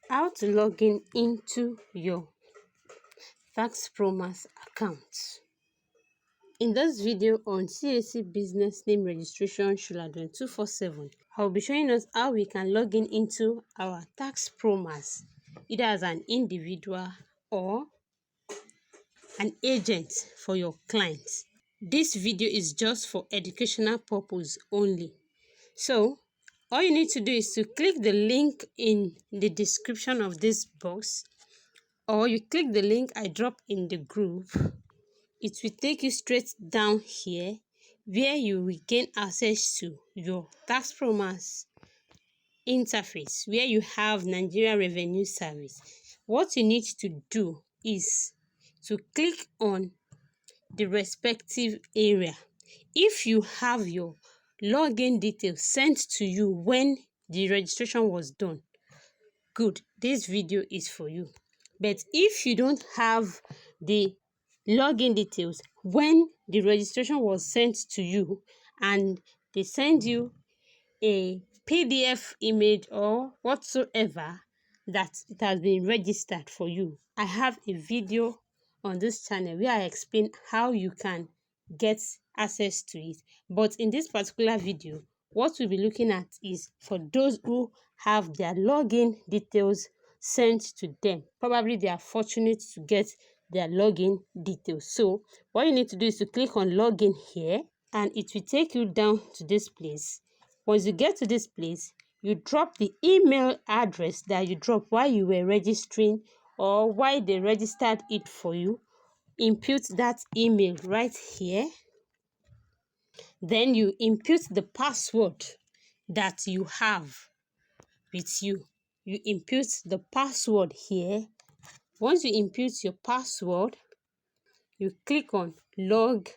How to log in into your TaxPro account. In this video on CAC business name registration Shuladwen 247, I will be showing us how we can log in into our TaxPro either as an individual or an agent for your clients. This video is just for educational purpose only. So all you need to do is to click the link in the description of this box, or you click the link I drop in the group. It will take you straight down here where you will gain access to your TaxPro interface, where you have Nigeria Revenue Service. What you need to do is to click on the respective area. If you have your login details sent to you when the registration was done, good, this video is for you. But if you don't have the login details when the registration was sent to you and they send you a PDF image or whatsoever that it has been registered for you, I have a video on this channel where I explain how you can get access to it. But in this particular video, what we'll be looking at is for those who have their login details sent to them. Probably they are fortunate to get their login details. So what you need to do is to click on login here, and it will take you down to this place. Once you get to this place, you drop the email address that you dropped while you were registering or while they registered it for you. Input that email right here. Then you input the password that you have with you. You input the password here. Once you input your password, you click on log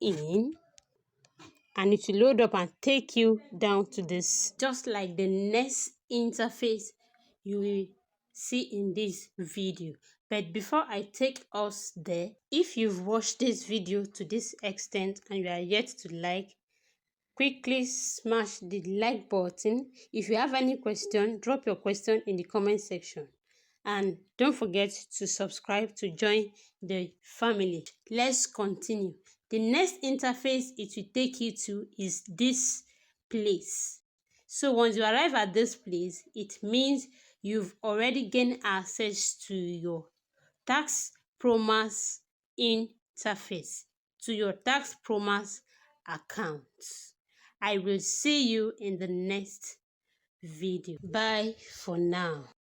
in, and it will load up and take you down to this, just like the next interface you will see in this video. But before I take us there, if you've watched this video to this extent and you are yet to like, quickly smash the like button. If you have any question, drop your question in the comment section. And don't forget to subscribe to join the family. Let's continue. The next interface it will take you to is this place. So once you arrive at this place, it means you've already gained access to your TaxPro interface, to your TaxPro account. I will see you in the next video. Bye for now.